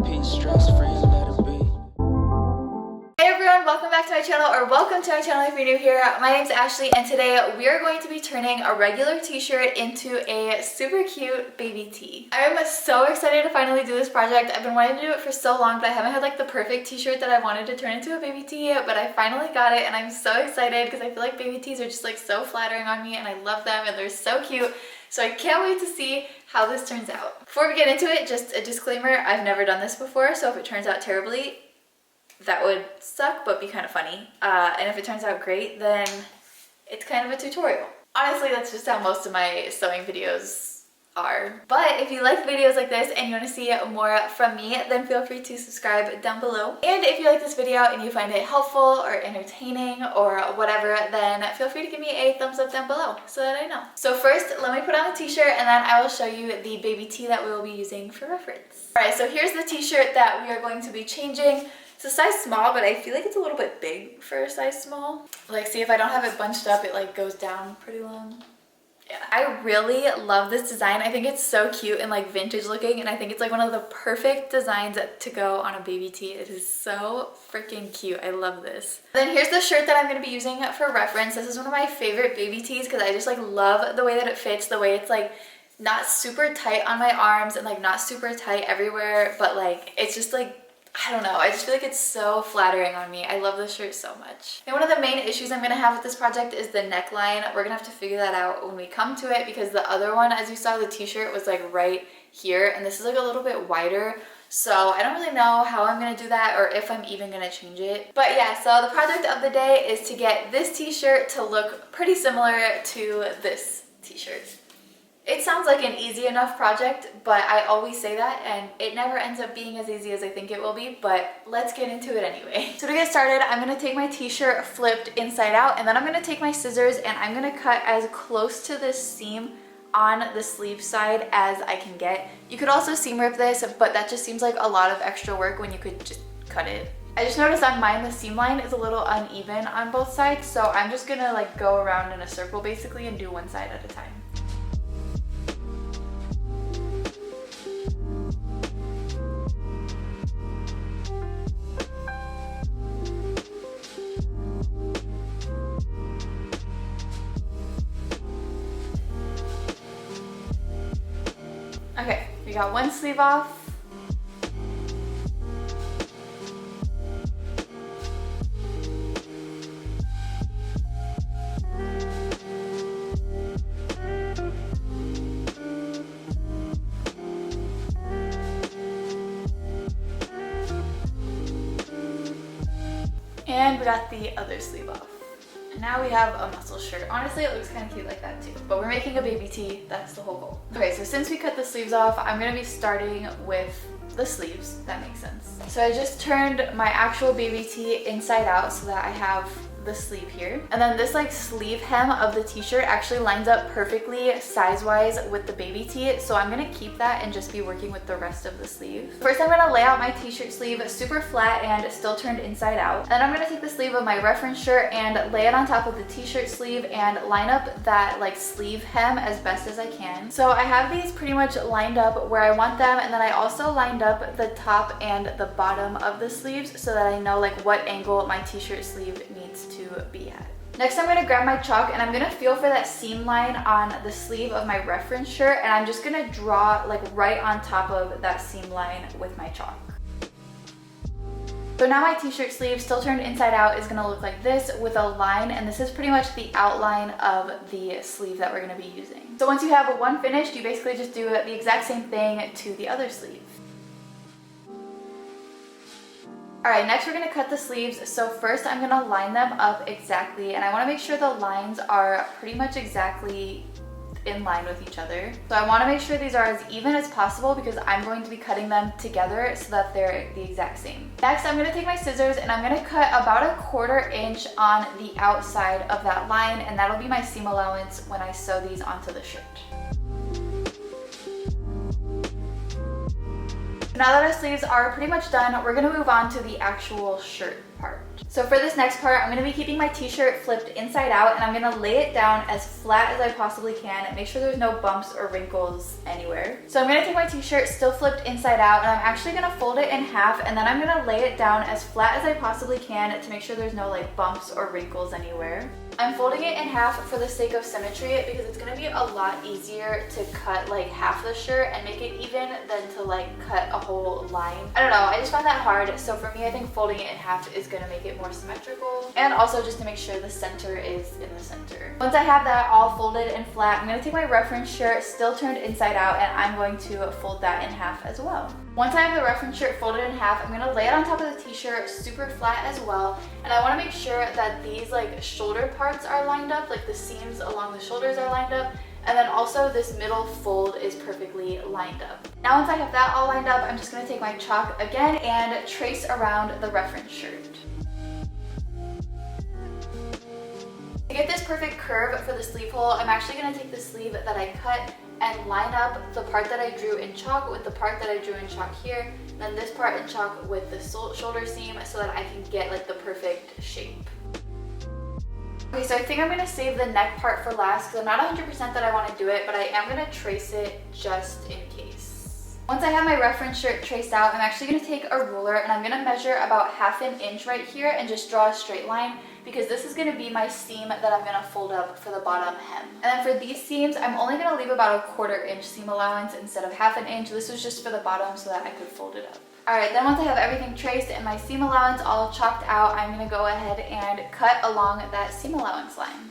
peace, stress free, let it be. Hey everyone, welcome back to my channel, or welcome to my channel if you're new here. My name's Ashley, and today we are going to be turning a regular t-shirt into a super cute baby tee. I'm so excited to finally do this project. I've been wanting to do it for so long, but I haven't had like the perfect t-shirt that I wanted to turn into a baby tee yet, but I finally got it, and I'm so excited because I feel like baby tees are just like so flattering on me, and I love them, and they're so cute. So I can't wait to see how this turns out. Before we get into it, just a disclaimer, I've never done this before, so if it turns out terribly, that would suck but be kind of funny. And if it turns out great, then it's kind of a tutorial. Honestly, that's just how most of my sewing videos are. But if you like videos like this and you want to see more from me, then feel free to subscribe down below. And if you like this video and you find it helpful or entertaining or whatever, then feel free to give me a thumbs up down below so that I know. So first, let me put on the t-shirt and then I will show you the baby tee that we will be using for reference. Alright, so here's the t-shirt that we are going to be changing. It's a size small, but I feel like it's a little bit big for a size small. Like, see, if I don't have it bunched up, it like goes down pretty long. Yeah, I really love this design. I think it's so cute and like vintage looking, and I think it's like one of the perfect designs to go on a baby tee. It is so freaking cute. I love this. Then here's the shirt that I'm going to be using for reference. This is one of my favorite baby tees because I just like love the way that it fits, the way it's like not super tight on my arms and like not super tight everywhere, but like it's just like, I don't know, I just feel like it's so flattering on me. I love this shirt so much. And one of the main issues I'm going to have with this project is the neckline. We're going to have to figure that out when we come to it because the other one, as you saw, the t-shirt was like right here, and this is like a little bit wider. So I don't really know how I'm going to do that or if I'm even going to change it. But yeah, so the project of the day is to get this t-shirt to look pretty similar to this t-shirt. It sounds like an easy enough project, but I always say that and it never ends up being as easy as I think it will be, but let's get into it anyway. So to get started, I'm going to take my t-shirt flipped inside out, and then I'm going to take my scissors and I'm going to cut as close to this seam on the sleeve side as I can get. You could also seam rip this, but that just seems like a lot of extra work when you could just cut it. I just noticed on mine the seam line is a little uneven on both sides, so I'm just going to like go around in a circle basically and do one side at a time. Okay, we got one sleeve off. And we got the other sleeve off. And now we have a muscle shirt. Honestly, it looks kind of cute like that too. But we're making a baby tee. That's the whole goal. Okay, so since we cut the sleeves off, I'm going to be starting with the sleeves. That makes sense. So I just turned my actual baby tee inside out so that I have the sleeve here. And then this like sleeve hem of the t-shirt actually lines up perfectly size-wise with the baby tee. So I'm going to keep that and just be working with the rest of the sleeve. First, I'm going to lay out my t-shirt sleeve super flat and still turned inside out. Then I'm going to take the sleeve of my reference shirt and lay it on top of the t-shirt sleeve and line up that like sleeve hem as best as I can. So I have these pretty much lined up where I want them, and then I also lined up the top and the bottom of the sleeves so that I know like what angle my t-shirt sleeve needs to be at. Next, I'm going to grab my chalk and I'm going to feel for that seam line on the sleeve of my reference shirt, and I'm just going to draw like right on top of that seam line with my chalk. So now my t-shirt sleeve, still turned inside out, is going to look like this with a line, and this is pretty much the outline of the sleeve that we're going to be using. So once you have one finished, you basically just do the exact same thing to the other sleeve. Alright, next we're going to cut the sleeves. So first I'm going to line them up exactly, and I want to make sure the lines are pretty much exactly in line with each other. So I want to make sure these are as even as possible because I'm going to be cutting them together so that they're the exact same. Next, I'm going to take my scissors and I'm going to cut about 1/4 inch on the outside of that line, and that'll be my seam allowance when I sew these onto the shirt. Now that our sleeves are pretty much done, we're going to move on to the actual shirt part. So for this next part, I'm going to be keeping my t-shirt flipped inside out, and I'm going to lay it down as flat as I possibly can and make sure there's no bumps or wrinkles anywhere. So I'm going to take my t-shirt still flipped inside out, and I'm actually going to fold it in half, and then I'm going to lay it down as flat as I possibly can to make sure there's no like bumps or wrinkles anywhere. I'm folding it in half for the sake of symmetry because it's going to be a lot easier to cut like half the shirt and make it even than to like cut a whole line. I don't know, I just find that hard, so for me I think folding it in half is going to make it more symmetrical, and also just to make sure the center is in the center. Once I have that all folded and flat, I'm going to take my reference shirt still turned inside out, and I'm going to fold that in half as well. Once I have the reference shirt folded in half, I'm going to lay it on top of the t-shirt super flat as well, and I want to make sure that these like shoulder parts are lined up, like the seams along the shoulders are lined up, and then also this middle fold is perfectly lined up. Now once I have that all lined up, I'm just going to take my chalk again and trace around the reference shirt. To get this perfect curve for the sleeve hole, I'm actually going to take the sleeve that I cut and line up the part that I drew in chalk with the part that I drew in chalk here, and then this part in chalk with the shoulder seam so that I can get like the perfect shape. Okay, so I think I'm going to save the neck part for last because I'm not 100% that I want to do it, but I am going to trace it just in case. Once I have my reference shirt traced out, I'm actually going to take a ruler and I'm going to measure about 1/2 inch right here and just draw a straight line, because this is going to be my seam that I'm going to fold up for the bottom hem. And then for these seams, I'm only going to leave about a 1/4 inch seam allowance instead of 1/2 inch. This was just for the bottom so that I could fold it up. Alright, then once I have everything traced and my seam allowance all chalked out, I'm going to go ahead and cut along that seam allowance line.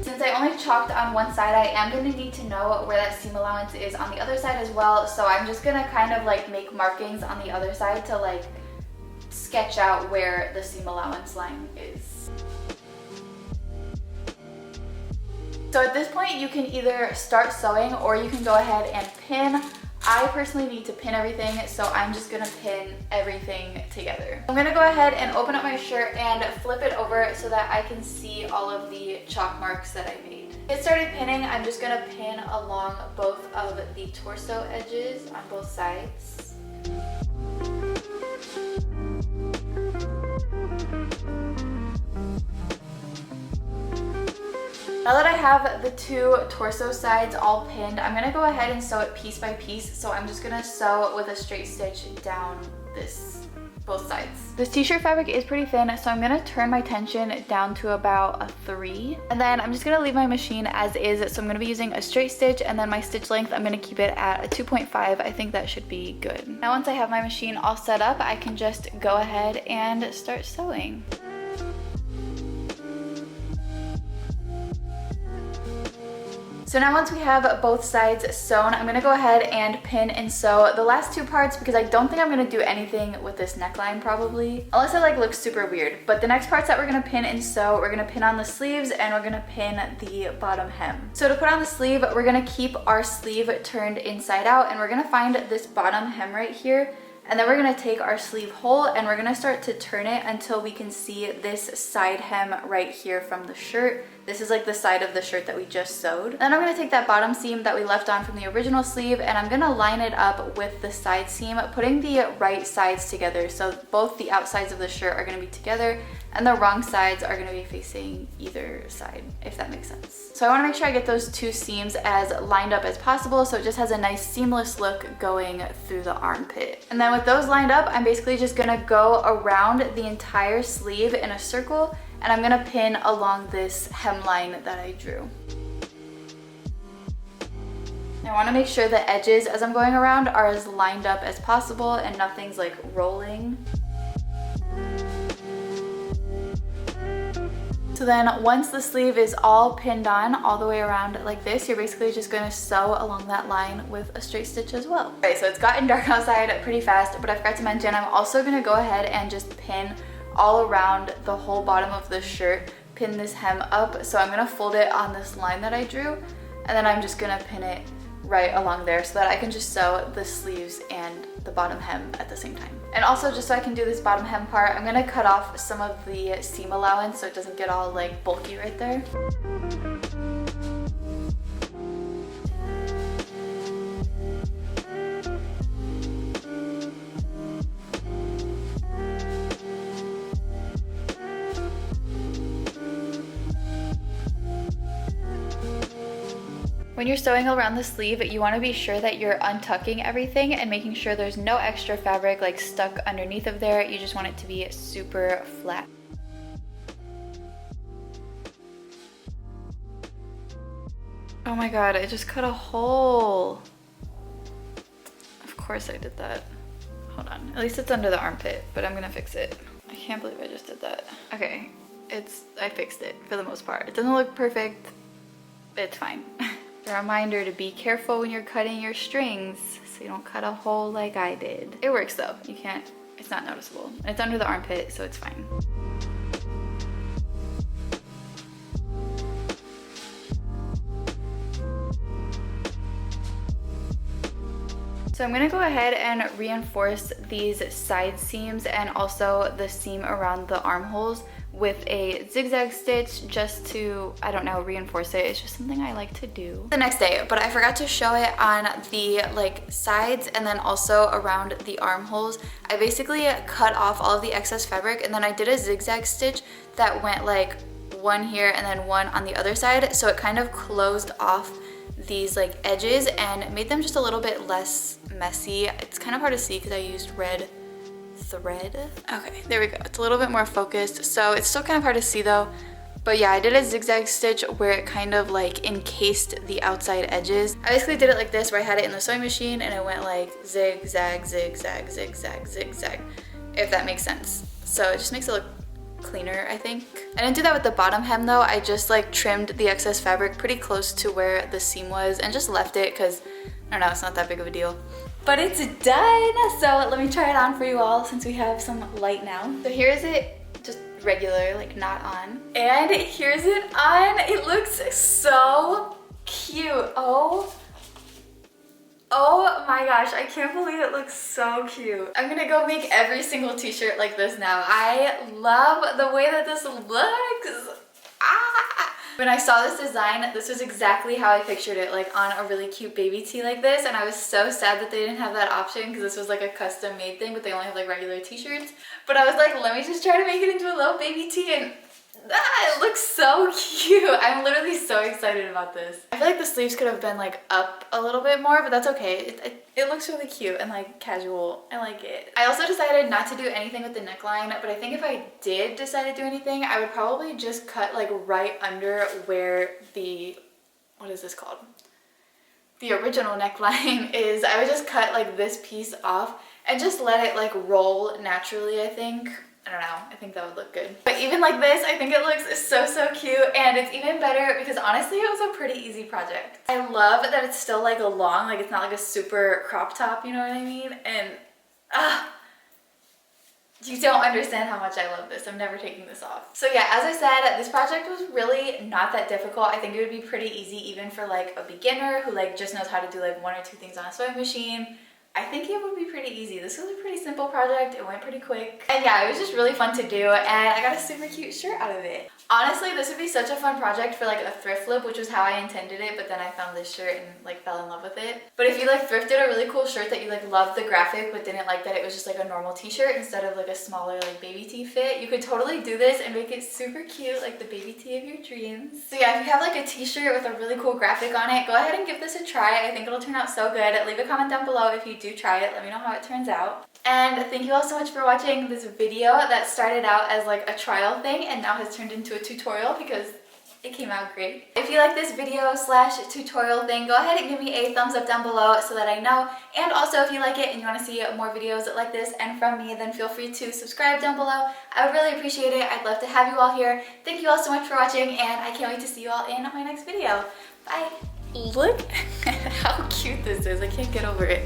Since I only chalked on one side, I am going to need to know where that seam allowance is on the other side as well, so I'm just going to kind of like make markings on the other side to like sketch out where the seam allowance line is. So at this point you can either start sewing or you can go ahead and pin. I personally need to pin everything, so I'm just going to pin everything together. I'm going to go ahead and open up my shirt and flip it over so that I can see all of the chalk marks that I made. To get started pinning, I'm just going to pin along both of the torso edges on both sides. Now that I have the two torso sides all pinned, I'm going to go ahead and sew it piece by piece. So I'm just going to sew with a straight stitch down both sides. This t-shirt fabric is pretty thin, so I'm going to turn my tension down to about a 3. And then I'm just going to leave my machine as is. So I'm going to be using a straight stitch, and then my stitch length, I'm going to keep it at a 2.5. I think that should be good. Now once I have my machine all set up, I can just go ahead and start sewing. So now once we have both sides sewn, I'm going to go ahead and pin and sew the last two parts because I don't think I'm going to do anything with this neckline probably, unless it like looks super weird. But the next parts that we're going to pin and sew, we're going to pin on the sleeves and we're going to pin the bottom hem. So to put on the sleeve, we're going to keep our sleeve turned inside out, and we're going to find this bottom hem right here. And then we're going to take our sleeve hole and we're going to start to turn it until we can see this side hem right here from the shirt. This is like the side of the shirt that we just sewed. Then I'm going to take that bottom seam that we left on from the original sleeve and I'm going to line it up with the side seam, putting the right sides together. So both the outsides of the shirt are going to be together and the wrong sides are going to be facing either side, if that makes sense. So I want to make sure I get those two seams as lined up as possible so it just has a nice seamless look going through the armpit. And then with those lined up, I'm basically just going to go around the entire sleeve in a circle, and I'm going to pin along this hemline that I drew. I want to make sure the edges as I'm going around are as lined up as possible and nothing's like rolling. So then once the sleeve is all pinned on all the way around like this, you're basically just going to sew along that line with a straight stitch as well. Okay, so it's gotten dark outside pretty fast, but I forgot to mention I'm also going to go ahead and just pin all around the whole bottom of the shirt, pin this hem up. So I'm going to fold it on this line that I drew, and then I'm just going to pin it right along there so that I can just sew the sleeves and the bottom hem at the same time. And also, just so I can do this bottom hem part, I'm going to cut off some of the seam allowance so it doesn't get all like bulky right there. When you're sewing around the sleeve, you want to be sure that you're untucking everything and making sure there's no extra fabric like stuck underneath of there. You just want it to be super flat. Oh my god, I just cut a hole. Of course I did that. Hold on, at least it's under the armpit, but I'm gonna fix it. I can't believe I just did that. Okay, I fixed it for the most part. It doesn't look perfect, but it's fine. A reminder to be careful when you're cutting your strings so you don't cut a hole like I did. It works though, it's not noticeable. And it's under the armpit, so it's fine. So I'm gonna go ahead and reinforce these side seams and also the seam around the armholes with a zigzag stitch just to, I don't know, reinforce it. It's just something I like to do. The next day, but I forgot to show it on the like sides and then also around the armholes. I basically cut off all of the excess fabric and then I did a zigzag stitch that went like one here and then one on the other side. So it kind of closed off these like edges and made them just a little bit less messy. It's kind of hard to see because I used red thread. Okay, there we go. It's a little bit more focused. So it's still kind of hard to see though. But yeah, I did a zigzag stitch where it kind of like encased the outside edges. I basically did it like this where I had it in the sewing machine and it went like zigzag, zigzag, zigzag, zigzag, if that makes sense. So it just makes it look cleaner, I think. I didn't do that with the bottom hem though. I just like trimmed the excess fabric pretty close to where the seam was and just left it because I don't know, it's not that big of a deal. But it's done! So let me try it on for you all since we have some light now. So here's it just regular, like not on. And here's it on. It looks so cute. Oh my gosh, I can't believe it looks so cute. I'm gonna go make every single t-shirt like this now. I love the way that this looks. When I saw this design, this was exactly how I pictured it, like on a really cute baby tee like this, and I was so sad that they didn't have that option because this was like a custom made thing, but they only have like regular t-shirts. But I was like, let me just try to make it into a little baby tee, and it looks so cute. I'm literally so excited about this. I feel like the sleeves could have been like up a little bit more, but that's okay. It looks really cute and like casual. I like it. I also decided not to do anything with the neckline, but I think if I did decide to do anything, I would probably just cut like right under where the, what is this called? The original neckline is. I would just cut like this piece off and just let it like roll naturally, I think. I don't know, I think that would look good. But even like this, I think it looks so cute, and it's even better because honestly it was a pretty easy project. I love that it's still like a long, like it's not like a super crop top, you know what I mean? And you don't understand how much I love this. I'm never taking this off. So yeah, as I said, this project was really not that difficult. I think it would be pretty easy even for like a beginner who like just knows how to do like one or two things on a sewing machine. I think it would be pretty easy. This was a pretty simple project. It went pretty quick. And yeah, it was just really fun to do, and I got a super cute shirt out of it. Honestly, this would be such a fun project for like a thrift flip, which was how I intended it, but then I found this shirt and like fell in love with it. But if you like thrifted a really cool shirt that you like loved the graphic but didn't like that it was just like a normal t-shirt instead of like a smaller like baby tee fit, you could totally do this and make it super cute, like the baby tee of your dreams. So yeah, if you have like a t-shirt with a really cool graphic on it, go ahead and give this a try. I think it'll turn out so good. Leave a comment down below if you do try it. Let me know how it turns out. And thank you all so much for watching this video that started out as like a trial thing and now has turned into a tutorial because it came out great. If you like this video / tutorial thing, go ahead and give me a thumbs up down below so that I know. And also if you like it and you want to see more videos like this and from me, then feel free to subscribe down below. I would really appreciate it. I'd love to have you all here. Thank you all so much for watching, and I can't wait to see you all in my next video. Bye! Look at how cute this is. I can't get over it.